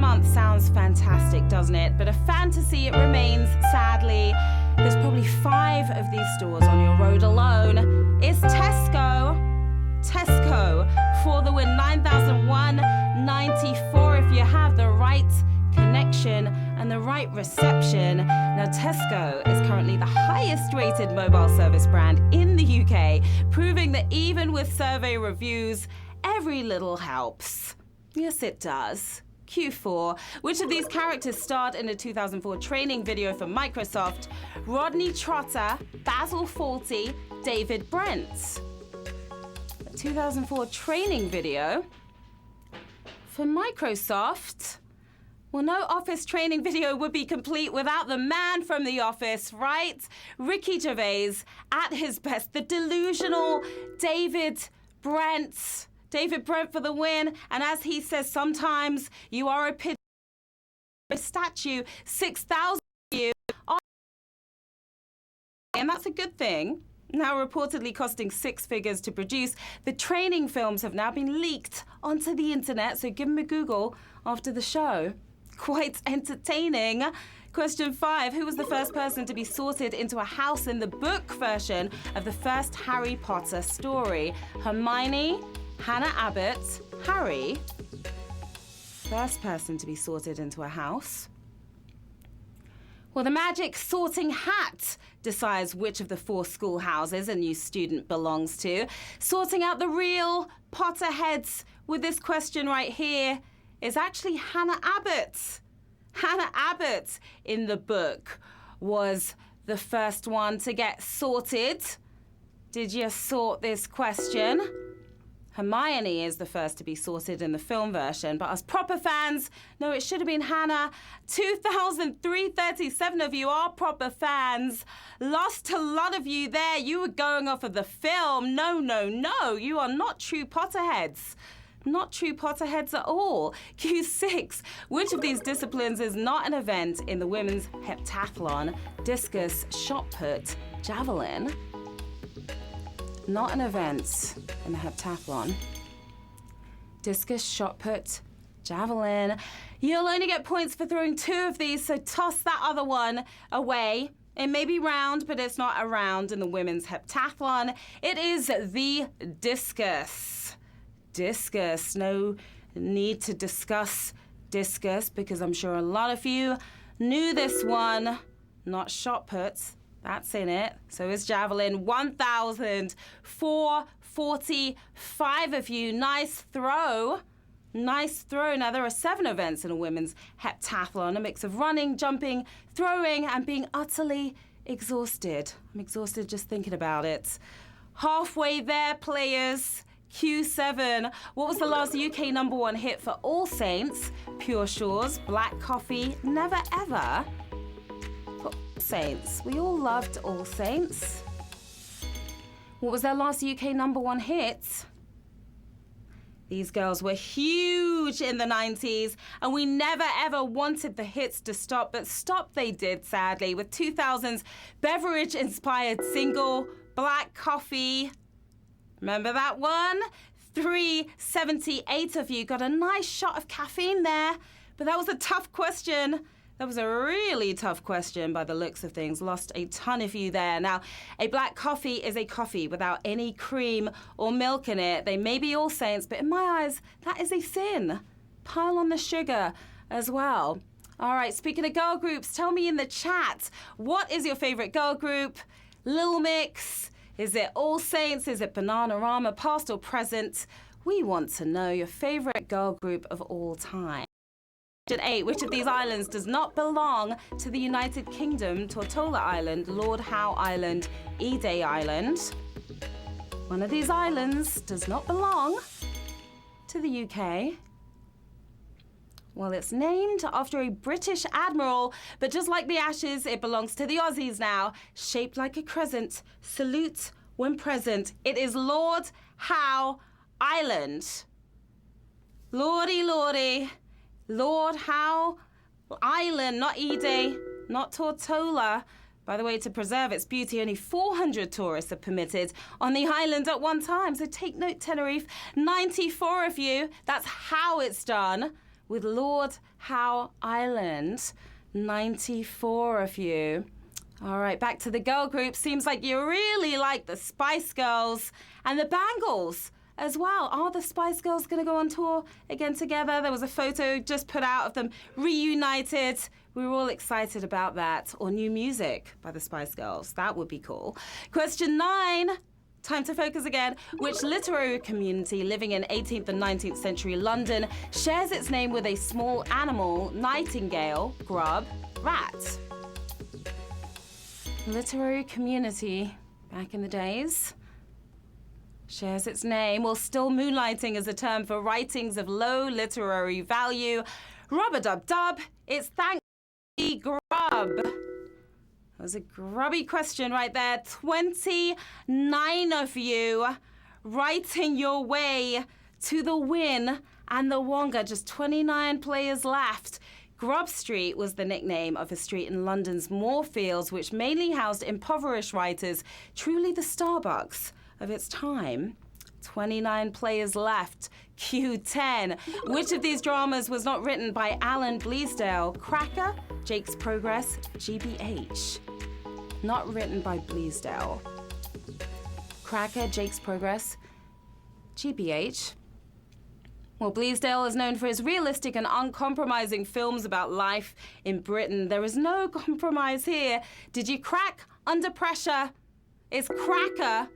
month sounds fantastic, doesn't it? But a fantasy it remains, sadly. There's probably 5 of these stores on your road alone. It's Tesco. Tesco for the win, 9,194 if you have the right connection and the right reception. Now, Tesco is currently the highest rated mobile service brand in the UK, proving that even with survey reviews, every little helps. Yes, it does. Q4. Which of these characters starred in a 2004 training video for Microsoft? Rodney Trotter, Basil Fawlty, David Brent. A 2004 training video for Microsoft? Well, no Office training video would be complete without the man from The Office, right? Ricky Gervais at his best. The delusional David Brent. David Brent for the win. And as he says, sometimes you are a pigeon, a statue, 6,000 of you are... And that's a good thing. Now reportedly costing 6 figures to produce, the training films have now been leaked onto the internet, so give them a Google after the show. Quite entertaining. Question 5. Who was the first person to be sorted into a house in the book version of the first Harry Potter story? Hermione, Hannah Abbott, Harry. First person to be sorted into a house. Well, the magic sorting hat decides which of the 4 schoolhouses a new student belongs to. Sorting out the real Potterheads with this question right here is actually Hannah Abbott. Hannah Abbott in the book was the first one to get sorted. Did you sort this question? Hermione is the first to be sorted in the film version, but us proper fans, no, it should have been Hannah. 2,337 of you are proper fans. Lost a lot of you there. You were going off of the film. No, no, no. You are not true Potterheads. Not true Potterheads at all. Q6. Which of these disciplines is not an event in the women's heptathlon? Discus, shot put, javelin. Not an event in the heptathlon. Discus, shot put, javelin. You'll only get points for throwing 2 of these, so toss that other one away. It may be round, but it's not a round in the women's heptathlon. It is the discus. Discus. No need to discuss discus because I'm sure a lot of you knew this one. Not shot puts. That's in it. So is javelin. 1,445 of you. Nice throw. Nice throw. Now, there are 7 events in a women's heptathlon, a mix of running, jumping, throwing, and being utterly exhausted. I'm exhausted just thinking about it. Halfway there, players. Q7. What was the last UK #1 hit for All Saints? Pure Shores, Black Coffee, Never Ever. For All Saints. We all loved All Saints. What was their last UK #1 hit? These girls were huge in the 90s, and we never ever wanted the hits to stop, but stop they did, sadly, with 2000's beverage-inspired single, Black Coffee. Remember that one? 378 of you got a nice shot of caffeine there, but that was a tough question. That was a really tough question by the looks of things. Lost a ton of you there. Now, a black coffee is a coffee without any cream or milk in it. They may be All Saints, but in my eyes, that is a sin. Pile on the sugar as well. All right, speaking of girl groups, tell me in the chat, what is your favorite girl group? Lil Mix? Is it All Saints? Is it Bananarama? Past or present? We want to know your favorite girl group of all time. Question 8. Which of these islands does not belong to the United Kingdom? Tortola Island, Lord Howe Island, E-Day Island. One of these islands does not belong to the UK. Well, it's named after a British admiral, but just like the Ashes, it belongs to the Aussies now. Shaped like a crescent, salute when present. It is Lord Howe Island. Lordy, lordy. Lord Howe Island, not E-Day, not Tortola. By the way, to preserve its beauty, only 400 tourists are permitted on the island at one time. So take note, Tenerife, 94 of you. That's how it's done. with Lord Howe Island. 94 of you. All right, back to the girl group. Seems like you really like the Spice Girls and the Bangles as well. Are the Spice Girls going to go on tour again together? There was a photo just put out of them reunited. We were all excited about that. Or new music by the Spice Girls. That would be cool. Question 9. Time to focus again. Which literary community living in 18th and 19th century London shares its name with a small animal, nightingale, grub, rat? Literary community back in the days shares its name, while still moonlighting as a term for writings of low literary value. Rub-a-dub-dub, it's Thank the Grub. That was a grubby question right there. 29 of you writing your way to the win and the Wonga. Just 29 players left. Grub Street was the nickname of a street in London's Moorfields, which mainly housed impoverished writers, truly the Starbucks of its time. 29 players left. Q10. Which of these dramas was not written by Alan Bleasdale? Cracker, Jake's Progress, GBH. Not written by Bleasdale. Cracker, Jake's Progress, GBH. Well, Bleasdale is known for his realistic and uncompromising films about life in Britain. There is no compromise here. Did you crack under pressure? It's Cracker.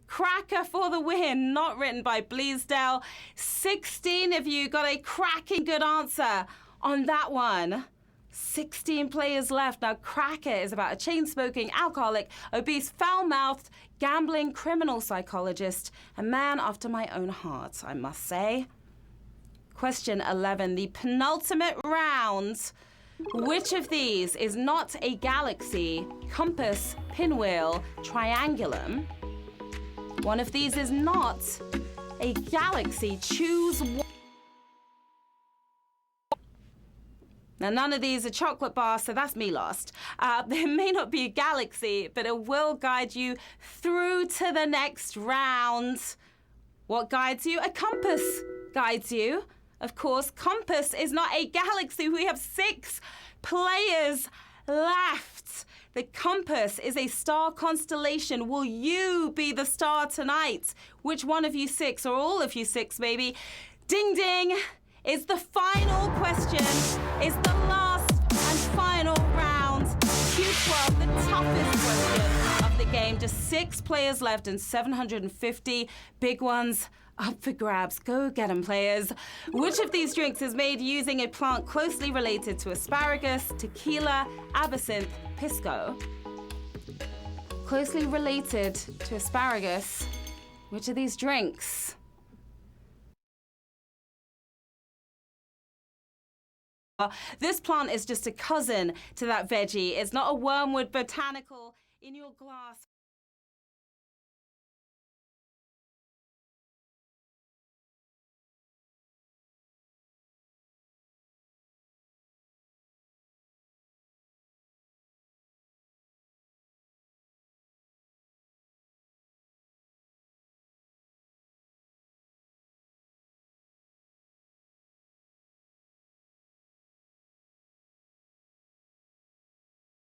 Cracker for the win, not written by Bleasdale. 16 of you got a cracking good answer on that one. 16 players left. Now, Cracker is about a chain-smoking, alcoholic, obese, foul-mouthed, gambling criminal psychologist, a man after my own heart, I must say. Question 11, the penultimate round. Which of these is not a galaxy, compass, pinwheel, triangulum? One of these is not a galaxy. Choose one. Now, none of these are chocolate bars, so that's me lost. There may not be a galaxy, but it will guide you through to the next round. What guides you? A compass guides you. Of course, compass is not a galaxy. We have 6 players left. The compass is a star constellation. Will you be the star tonight? Which one of you 6, or all of you 6 maybe? Ding ding! Is the final question, is the last and final round. Q12, the toughest question of the game. Just 6 players left and 750 big ones up for grabs. Go get them, players. Which of these drinks is made using a plant closely related to asparagus, tequila, absinthe, pisco? Closely related to asparagus. Which of these drinks? This plant is just a cousin to that veggie. It's not a wormwood botanical in your glass.